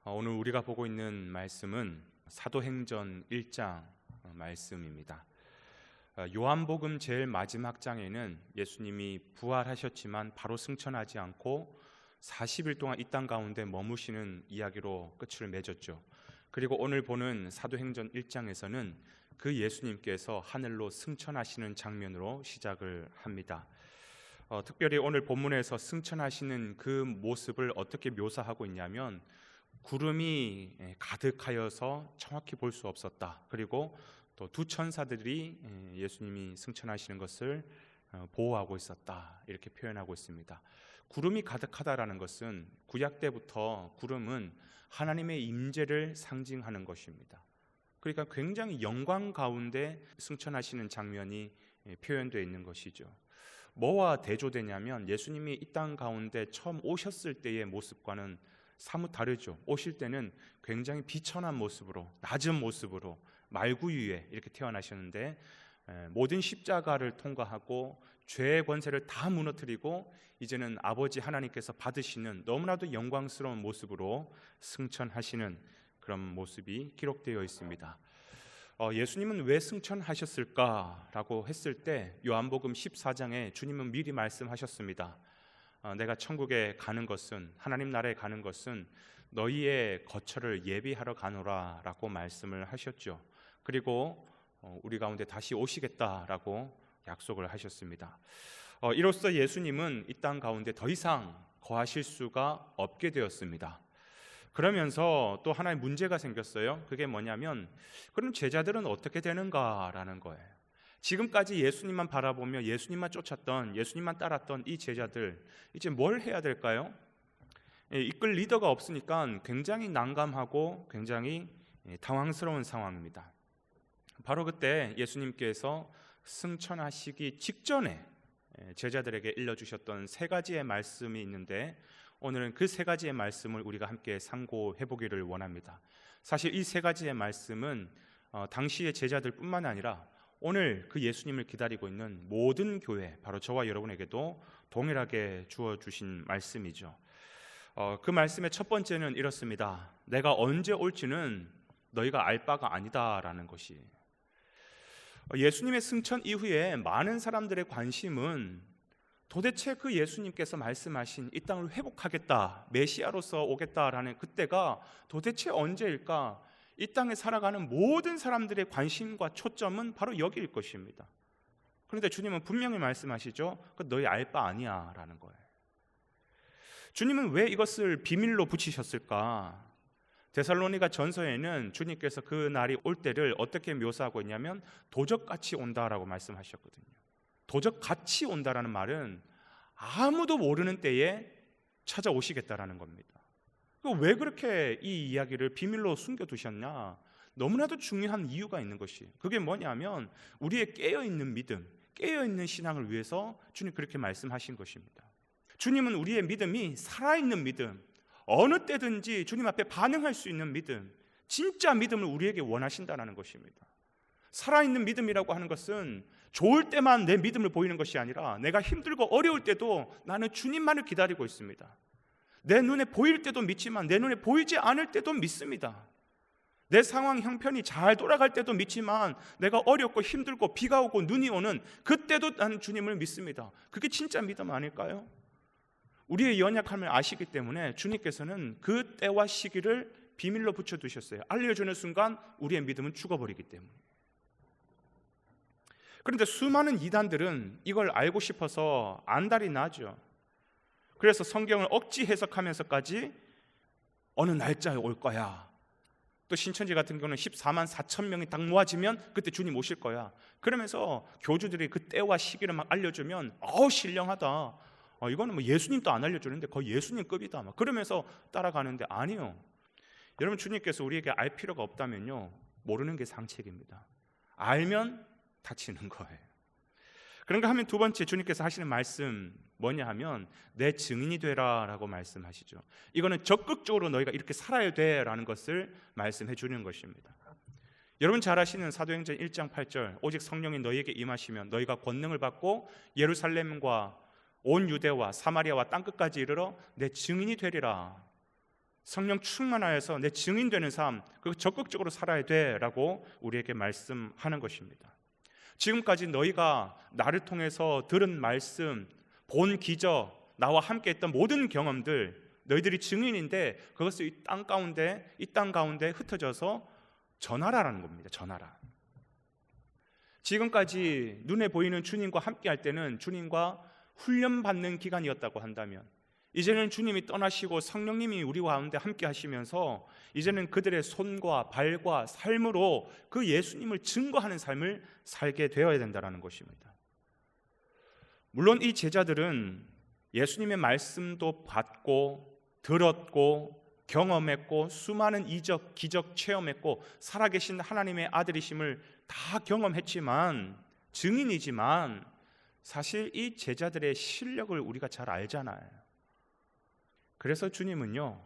오늘 우리가 보고 있는 말씀은 사도행전 1장 말씀입니다. 요한복음 제일 마지막 장에는 예수님이 부활하셨지만 바로 승천하지 않고 40일 동안 이 땅 가운데 머무시는 이야기로 끝을 맺었죠. 그리고 오늘 보는 사도행전 1장에서는 그 예수님께서 하늘로 승천하시는 장면으로 시작을 합니다. 특별히 오늘 본문에서 승천하시는 그 모습을 어떻게 묘사하고 있냐면 구름이 가득하여서 정확히 볼 수 없었다. 그리고 또 두 천사들이 예수님이 승천하시는 것을 보호하고 있었다. 이렇게 표현하고 있습니다. 구름이 가득하다라는 것은 구약 때부터 구름은 하나님의 임재를 상징하는 것입니다. 그러니까 굉장히 영광 가운데 승천하시는 장면이 표현되어 있는 것이죠. 뭐와 대조되냐면 예수님이 이 땅 가운데 처음 오셨을 때의 모습과는 사뭇 다르죠. 오실 때는 굉장히 비천한 모습으로, 낮은 모습으로 말구 위에 이렇게 태어나셨는데 모든 십자가를 통과하고 죄의 권세를 다 무너뜨리고 이제는 아버지 하나님께서 받으시는 너무나도 영광스러운 모습으로 승천하시는 그런 모습이 기록되어 있습니다. 예수님은 왜 승천하셨을까라고 했을 때 요한복음 14장에 주님은 미리 말씀하셨습니다. 내가 천국에 가는 것은, 하나님 나라에 가는 것은 너희의 거처를 예비하러 가노라 라고 말씀을 하셨죠. 그리고 우리 가운데 다시 오시겠다라고 약속을 하셨습니다. 이로써 예수님은 이 땅 가운데 더 이상 거하실 수가 없게 되었습니다. 그러면서 또 하나의 문제가 생겼어요. 그게 뭐냐면 그럼 제자들은 어떻게 되는가라는 거예요. 지금까지 예수님만 바라보며 예수님만 쫓았던, 예수님만 따랐던 이 제자들 이제 뭘 해야 될까요? 이끌 리더가 없으니까 굉장히 난감하고 굉장히 당황스러운 상황입니다. 바로 그때 예수님께서 승천하시기 직전에 제자들에게 일러주셨던 세 가지의 말씀이 있는데 오늘은 그 세 가지의 말씀을 우리가 함께 상고해 보기를 원합니다. 사실 이 세 가지의 말씀은 당시의 제자들뿐만 아니라 오늘 그 예수님을 기다리고 있는 모든 교회, 바로 저와 여러분에게도 동일하게 주어주신 말씀이죠. 그 말씀의 첫 번째는 이렇습니다. 내가 언제 올지는 너희가 알 바가 아니다라는 것이. 예수님의 승천 이후에 많은 사람들의 관심은 도대체 그 예수님께서 말씀하신 이 땅을 회복하겠다, 메시아로서 오겠다라는 그때가 도대체 언제일까? 이 땅에 살아가는 모든 사람들의 관심과 초점은 바로 여기일 것입니다. 그런데 주님은 분명히 말씀하시죠. 너희 알 바 아니야 라는 거예요. 주님은 왜 이것을 비밀로 붙이셨을까? 데살로니가 전서에는 주님께서 그 날이 올 때를 어떻게 묘사하고 있냐면 도적같이 온다라고 말씀하셨거든요. 도적같이 온다라는 말은 아무도 모르는 때에 찾아오시겠다라는 겁니다. 왜 그렇게 이 이야기를 비밀로 숨겨두셨냐? 너무나도 중요한 이유가 있는 것이, 그게 뭐냐면 우리의 깨어있는 믿음, 깨어있는 신앙을 위해서 주님 그렇게 말씀하신 것입니다. 주님은 우리의 믿음이 살아있는 믿음, 어느 때든지 주님 앞에 반응할 수 있는 믿음, 진짜 믿음을 우리에게 원하신다는 것입니다. 살아있는 믿음이라고 하는 것은 좋을 때만 내 믿음을 보이는 것이 아니라 내가 힘들고 어려울 때도 나는 주님만을 기다리고 있습니다. 내 눈에 보일 때도 믿지만 내 눈에 보이지 않을 때도 믿습니다. 내 상황 형편이 잘 돌아갈 때도 믿지만 내가 어렵고 힘들고 비가 오고 눈이 오는 그때도 나는 주님을 믿습니다. 그게 진짜 믿음 아닐까요? 우리의 연약함을 아시기 때문에 주님께서는 그 때와 시기를 비밀로 붙여두셨어요. 알려주는 순간 우리의 믿음은 죽어버리기 때문에. 그런데 수많은 이단들은 이걸 알고 싶어서 안달이 나죠. 그래서 성경을 억지 해석하면서까지 어느 날짜에 올 거야, 또 신천지 같은 경우는 14만 4천 명이 딱 모아지면 그때 주님 오실 거야, 그러면서 교주들이 그 때와 시기를 막 알려주면 신령하다, 이거는 뭐 예수님도 안 알려주는데 거의 예수님급이다, 막 그러면서 따라가는데 아니요. 여러분, 주님께서 우리에게 알 필요가 없다면요, 모르는 게 상책입니다. 알면 다치는 거예요. 그런가 하면 두 번째 주님께서 하시는 말씀 뭐냐 하면 내 증인이 되라 라고 말씀하시죠. 이거는 적극적으로 너희가 이렇게 살아야 돼 라는 것을 말씀해 주는 것입니다. 여러분 잘 아시는 사도행전 1장 8절, 오직 성령이 너희에게 임하시면 너희가 권능을 받고 예루살렘과 온 유대와 사마리아와 땅끝까지 이르러 내 증인이 되리라. 성령 충만하여서 내 증인 되는 삶, 그 적극적으로 살아야 돼라고 우리에게 말씀하는 것입니다. 지금까지 너희가 나를 통해서 들은 말씀, 본 기적, 나와 함께 했던 모든 경험들, 너희들이 증인인데 그것을 이 땅 가운데 흩어져서 전하라라는 겁니다. 전하라. 지금까지 눈에 보이는 주님과 함께 할 때는 주님과 훈련받는 기간이었다고 한다면, 이제는 주님이 떠나시고 성령님이 우리 가운데 함께 하시면서 이제는 그들의 손과 발과 삶으로 그 예수님을 증거하는 삶을 살게 되어야 된다는 것입니다. 물론 이 제자들은 예수님의 말씀도 받고 들었고 경험했고 수많은 이적, 기적 체험했고 살아계신 하나님의 아들이심을 다 경험했지만, 증인이지만 사실 이 제자들의 실력을 우리가 잘 알잖아요. 그래서 주님은요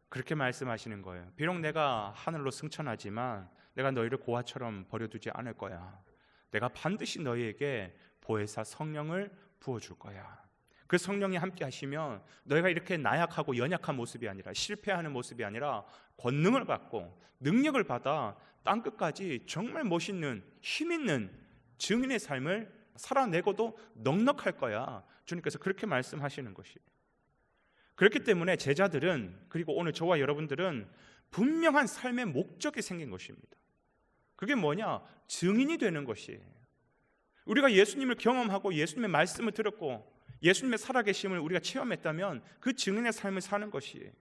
그렇게 말씀하시는 거예요. 비록 내가 하늘로 승천하지만 내가 너희를 고아처럼 버려두지 않을 거야. 내가 반드시 너희에게 보혜사 성령을 부어줄 거야. 그 성령이 함께 하시면 너희가 이렇게 나약하고 연약한 모습이 아니라, 실패하는 모습이 아니라 권능을 받고 능력을 받아 땅끝까지 정말 멋있는 힘있는 증인의 삶을 살아내고도 넉넉할 거야. 주님께서 그렇게 말씀하시는 것이에요. 그렇기 때문에 제자들은, 그리고 오늘 저와 여러분들은 분명한 삶의 목적이 생긴 것입니다. 그게 뭐냐? 증인이 되는 것이에요. 우리가 예수님을 경험하고 예수님의 말씀을 들었고 예수님의 살아계심을 우리가 체험했다면 그 증인의 삶을 사는 것이에요.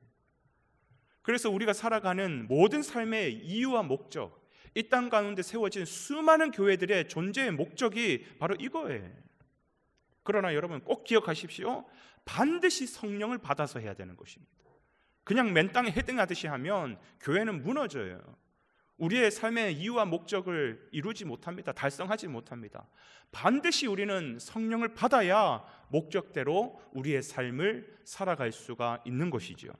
그래서 우리가 살아가는 모든 삶의 이유와 목적, 이 땅 가운데 세워진 수많은 교회들의 존재의 목적이 바로 이거예요. 그러나 여러분 꼭 기억하십시오. 반드시 성령을 받아서 해야 되는 것입니다. 그냥 맨 땅에 헤딩하듯이 하면 교회는 무너져요. 우리의 삶의 이유와 목적을 이루지 못합니다. 달성하지 못합니다. 반드시 우리는 성령을 받아야 목적대로 우리의 삶을 살아갈 수가 있는 것이죠.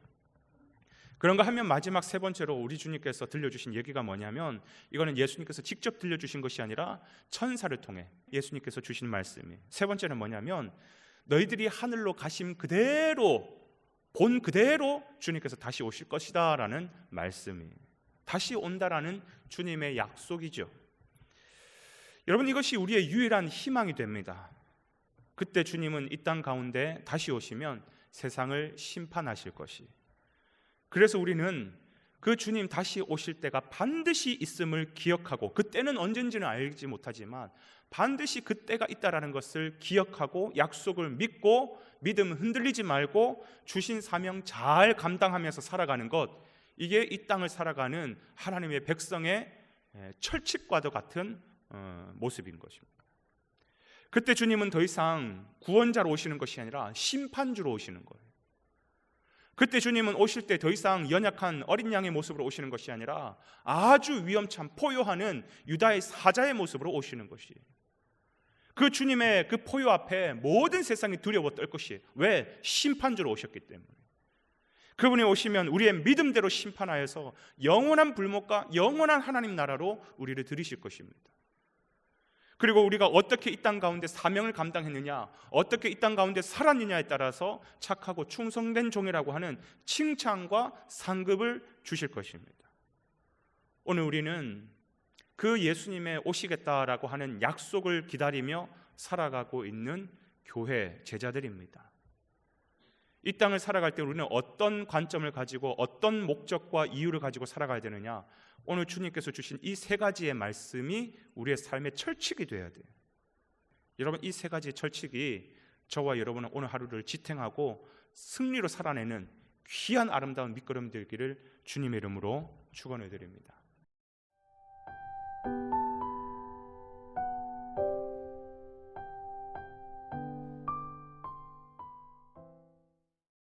그런가 하면 마지막 세 번째로 우리 주님께서 들려주신 얘기가 뭐냐면, 이거는 예수님께서 직접 들려주신 것이 아니라 천사를 통해 예수님께서 주신 말씀이에요. 세 번째는 뭐냐면, 너희들이 하늘로 가심 그대로, 본 그대로 주님께서 다시 오실 것이다 라는 말씀이에요. 다시 온다라는 주님의 약속이죠. 여러분, 이것이 우리의 유일한 희망이 됩니다. 그때 주님은 이 땅 가운데 다시 오시면 세상을 심판하실 것이. 그래서 우리는 그 주님 다시 오실 때가 반드시 있음을 기억하고, 그때는 언젠지는 알지 못하지만 반드시 그때가 있다라는 것을 기억하고 약속을 믿고 믿음 흔들리지 말고 주신 사명 잘 감당하면서 살아가는 것, 이게 이 땅을 살아가는 하나님의 백성의 철칙과도 같은 모습인 것입니다. 그때 주님은 더 이상 구원자로 오시는 것이 아니라 심판주로 오시는 거예요. 그때 주님은 오실 때 더 이상 연약한 어린 양의 모습으로 오시는 것이 아니라 아주 위험찬 포효하는 유다의 사자의 모습으로 오시는 것이에요. 그 주님의 그 포효 앞에 모든 세상이 두려워 떨 것이에요. 왜? 심판주로 오셨기 때문에. 그분이 오시면 우리의 믿음대로 심판하여서 영원한 불못과 영원한 하나님 나라로 우리를 들이실 것입니다. 그리고 우리가 어떻게 이 땅 가운데 사명을 감당했느냐, 어떻게 이 땅 가운데 살았느냐에 따라서 착하고 충성된 종이라고 하는 칭찬과 상급을 주실 것입니다. 오늘 우리는 그 예수님의 오시겠다라고 하는 약속을 기다리며 살아가고 있는 교회 제자들입니다. 이 땅을 살아갈 때 우리는 어떤 관점을 가지고 어떤 목적과 이유를 가지고 살아가야 되느냐, 오늘 주님께서 주신 이 세 가지의 말씀이 우리의 삶의 철칙이 되어야 돼요. 여러분, 이 세 가지의 철칙이 저와 여러분은 오늘 하루를 지탱하고 승리로 살아내는 귀한 아름다운 밑거름 되기를 주님의 이름으로 축원해 드립니다.